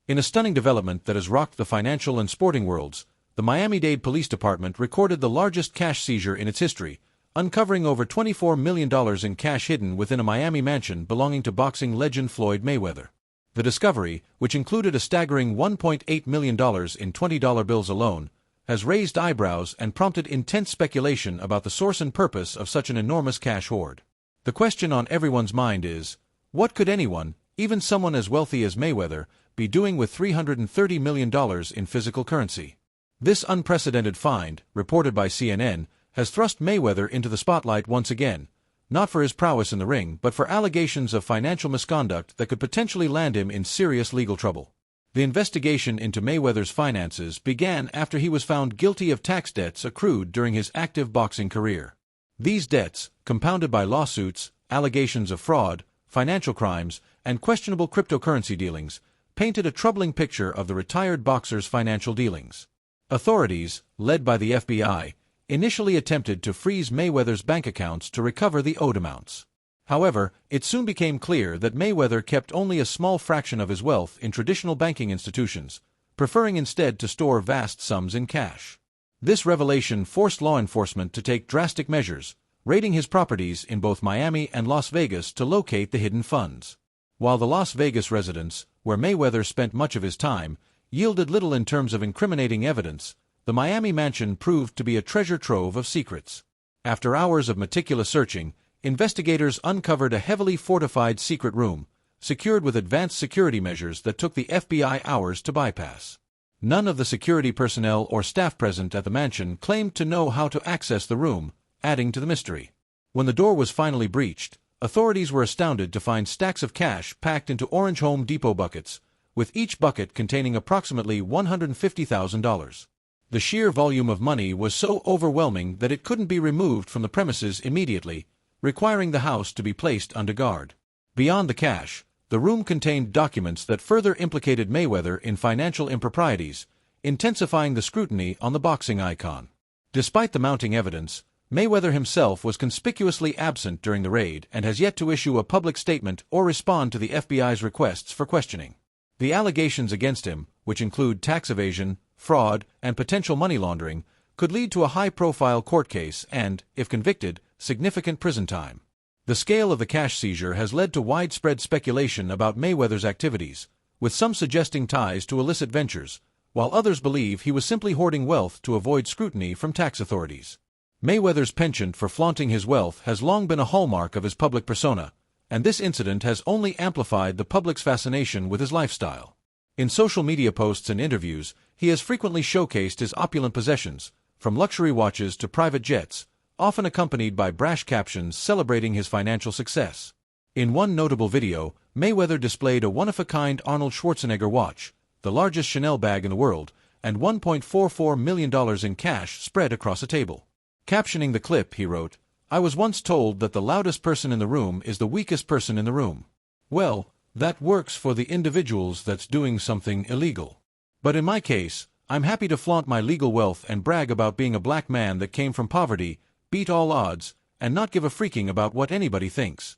In a stunning development that has rocked the financial and sporting worlds, the Miami-Dade Police Department recorded the largest cash seizure in its history, uncovering over $24 million in cash hidden within a Miami mansion belonging to boxing legend Floyd Mayweather. The discovery, which included a staggering $1.8 million in $20 bills alone, has raised eyebrows and prompted intense speculation about the source and purpose of such an enormous cash hoard. The question on everyone's mind is, what could anyone, even someone as wealthy as Mayweather, be doing with $330 million in physical currency? This unprecedented find, reported by CNN, has thrust Mayweather into the spotlight once again, not for his prowess in the ring but for allegations of financial misconduct that could potentially land him in serious legal trouble. The investigation into Mayweather's finances began after he was found guilty of tax debts accrued during his active boxing career. These debts, compounded by lawsuits, allegations of fraud, financial crimes, and questionable cryptocurrency dealings, painted a troubling picture of the retired boxer's financial dealings. Authorities, led by the FBI, initially attempted to freeze Mayweather's bank accounts to recover the owed amounts. However, it soon became clear that Mayweather kept only a small fraction of his wealth in traditional banking institutions, preferring instead to store vast sums in cash. This revelation forced law enforcement to take drastic measures, raiding his properties in both Miami and Las Vegas to locate the hidden funds. While the Las Vegas residence, where Mayweather spent much of his time, yielded little in terms of incriminating evidence, the Miami mansion proved to be a treasure trove of secrets. After hours of meticulous searching, investigators uncovered a heavily fortified secret room, secured with advanced security measures that took the FBI hours to bypass. None of the security personnel or staff present at the mansion claimed to know how to access the room, adding to the mystery. When the door was finally breached, authorities were astounded to find stacks of cash packed into orange Home Depot buckets, with each bucket containing approximately $150,000. The sheer volume of money was so overwhelming that it couldn't be removed from the premises immediately, requiring the house to be placed under guard. Beyond the cash, the room contained documents that further implicated Mayweather in financial improprieties, intensifying the scrutiny on the boxing icon. Despite the mounting evidence, Mayweather himself was conspicuously absent during the raid and has yet to issue a public statement or respond to the FBI's requests for questioning. The allegations against him, which include tax evasion, fraud, and potential money laundering, could lead to a high-profile court case and, if convicted, significant prison time. The scale of the cash seizure has led to widespread speculation about Mayweather's activities, with some suggesting ties to illicit ventures, while others believe he was simply hoarding wealth to avoid scrutiny from tax authorities. Mayweather's penchant for flaunting his wealth has long been a hallmark of his public persona, and this incident has only amplified the public's fascination with his lifestyle. In social media posts and interviews, he has frequently showcased his opulent possessions, from luxury watches to private jets, often accompanied by brash captions celebrating his financial success. In one notable video, Mayweather displayed a one-of-a-kind Arnold Schwarzenegger watch, the largest Chanel bag in the world, and $1.44 million in cash spread across a table. Captioning the clip, he wrote, "I was once told that the loudest person in the room is the weakest person in the room. Well, that works for the individuals that's doing something illegal. But in my case, I'm happy to flaunt my legal wealth and brag about being a black man that came from poverty, beat all odds, and not give a freaking about what anybody thinks."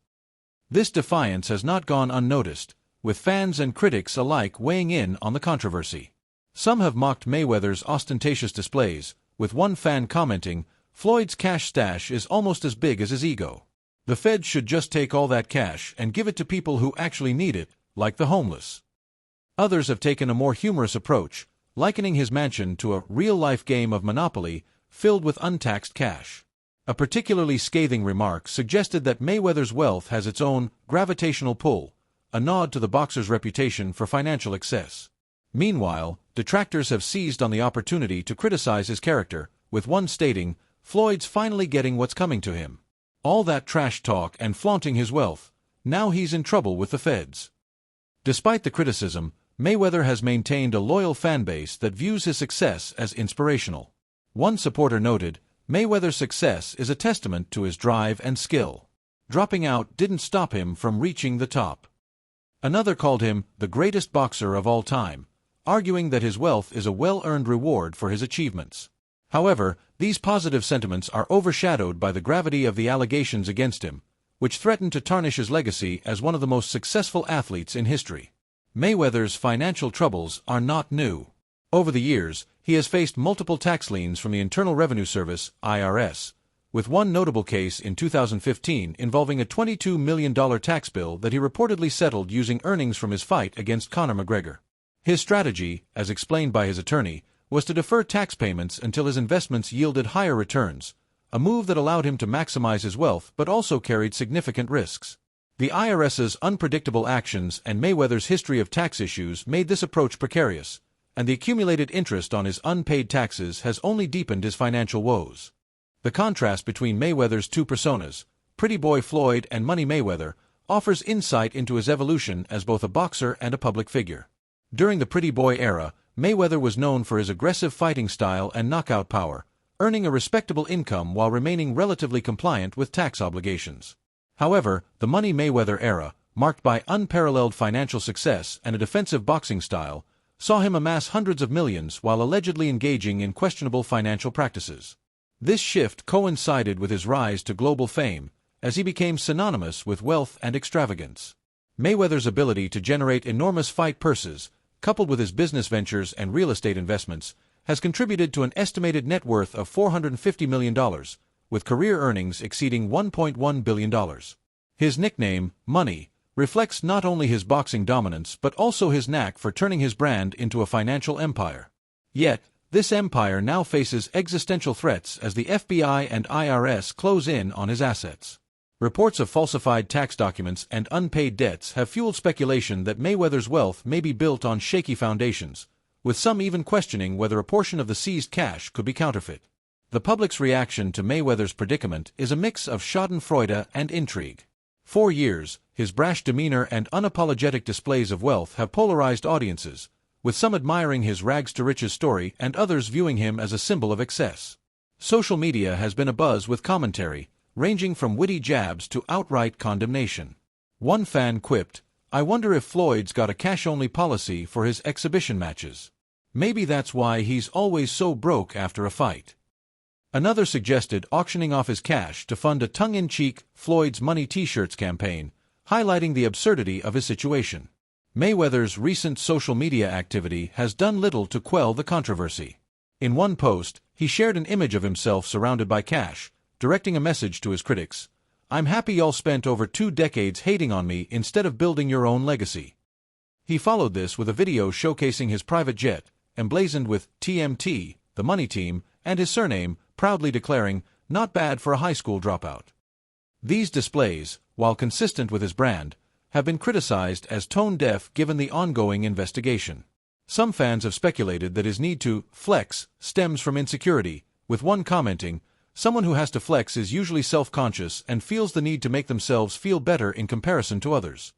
This defiance has not gone unnoticed, with fans and critics alike weighing in on the controversy. Some have mocked Mayweather's ostentatious displays, with one fan commenting, "Floyd's cash stash is almost as big as his ego. The feds should just take all that cash and give it to people who actually need it, like the homeless." Others have taken a more humorous approach, likening his mansion to a real-life game of Monopoly filled with untaxed cash. A particularly scathing remark suggested that Mayweather's wealth has its own gravitational pull, a nod to the boxer's reputation for financial excess. Meanwhile, detractors have seized on the opportunity to criticize his character, with one stating, "Floyd's finally getting what's coming to him. All that trash talk and flaunting his wealth, now he's in trouble with the feds." Despite the criticism, Mayweather has maintained a loyal fan base that views his success as inspirational. One supporter noted, "Mayweather's success is a testament to his drive and skill. Dropping out didn't stop him from reaching the top." Another called him the greatest boxer of all time, arguing that his wealth is a well-earned reward for his achievements. However, these positive sentiments are overshadowed by the gravity of the allegations against him, which threaten to tarnish his legacy as one of the most successful athletes in history. Mayweather's financial troubles are not new. Over the years, he has faced multiple tax liens from the Internal Revenue Service, IRS, with one notable case in 2015 involving a $22 million tax bill that he reportedly settled using earnings from his fight against Conor McGregor. His strategy, as explained by his attorney, was to defer tax payments until his investments yielded higher returns, a move that allowed him to maximize his wealth but also carried significant risks. The IRS's unpredictable actions and Mayweather's history of tax issues made this approach precarious, and the accumulated interest on his unpaid taxes has only deepened his financial woes. The contrast between Mayweather's two personas, Pretty Boy Floyd and Money Mayweather, offers insight into his evolution as both a boxer and a public figure. During the Pretty Boy era, Mayweather was known for his aggressive fighting style and knockout power, earning a respectable income while remaining relatively compliant with tax obligations. However, the Money Mayweather era, marked by unparalleled financial success and a defensive boxing style, saw him amass hundreds of millions while allegedly engaging in questionable financial practices. This shift coincided with his rise to global fame, as he became synonymous with wealth and extravagance. Mayweather's ability to generate enormous fight purses, coupled with his business ventures and real estate investments, has contributed to an estimated net worth of $450 million, with career earnings exceeding $1.1 billion. His nickname, Money, reflects not only his boxing dominance but also his knack for turning his brand into a financial empire. Yet, this empire now faces existential threats as the FBI and IRS close in on his assets. Reports of falsified tax documents and unpaid debts have fueled speculation that Mayweather's wealth may be built on shaky foundations, with some even questioning whether a portion of the seized cash could be counterfeit. The public's reaction to Mayweather's predicament is a mix of schadenfreude and intrigue. For years, his brash demeanor and unapologetic displays of wealth have polarized audiences, with some admiring his rags-to-riches story and others viewing him as a symbol of excess. Social media has been abuzz with commentary, ranging from witty jabs to outright condemnation. One fan quipped, "I wonder if Floyd's got a cash-only policy for his exhibition matches. Maybe that's why he's always so broke after a fight." Another suggested auctioning off his cash to fund a tongue-in-cheek Floyd's Money t-shirts campaign, highlighting the absurdity of his situation. Mayweather's recent social media activity has done little to quell the controversy. In one post, he shared an image of himself surrounded by cash, directing a message to his critics, "I'm happy y'all spent over 2 decades hating on me instead of building your own legacy." He followed this with a video showcasing his private jet, emblazoned with TMT, the Money Team, and his surname, proudly declaring, "Not bad for a high school dropout." These displays, while consistent with his brand, have been criticized as tone-deaf given the ongoing investigation. Some fans have speculated that his need to flex stems from insecurity, with one commenting, "Someone who has to flex is usually self-conscious and feels the need to make themselves feel better in comparison to others."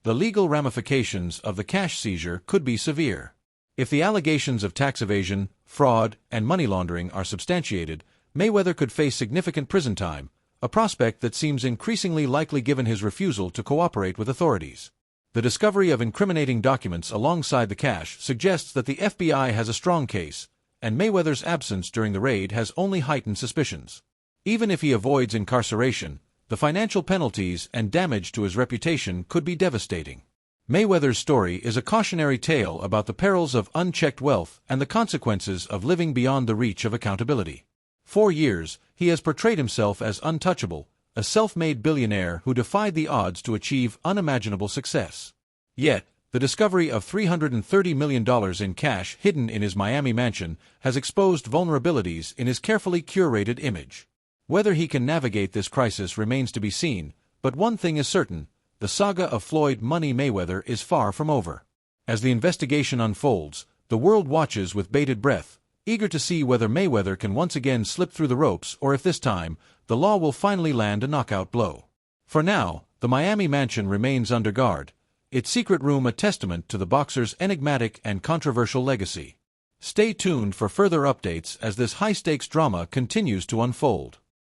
The legal ramifications of the cash seizure could be severe. If the allegations of tax evasion, fraud, and money laundering are substantiated, Mayweather could face significant prison time, a prospect that seems increasingly likely given his refusal to cooperate with authorities. The discovery of incriminating documents alongside the cash suggests that the FBI has a strong case, and Mayweather's absence during the raid has only heightened suspicions. Even if he avoids incarceration, the financial penalties and damage to his reputation could be devastating. Mayweather's story is a cautionary tale about the perils of unchecked wealth and the consequences of living beyond the reach of accountability. For years, he has portrayed himself as untouchable, a self-made billionaire who defied the odds to achieve unimaginable success. Yet, the discovery of $330 million in cash hidden in his Miami mansion has exposed vulnerabilities in his carefully curated image. Whether he can navigate this crisis remains to be seen, but one thing is certain: the saga of Floyd Money Mayweather is far from over. As the investigation unfolds, the world watches with bated breath, eager to see whether Mayweather can once again slip through the ropes or if this time, the law will finally land a knockout blow. For now, the Miami mansion remains under guard, its secret room a testament to the boxer's enigmatic and controversial legacy. Stay tuned for further updates as this high-stakes drama continues to unfold.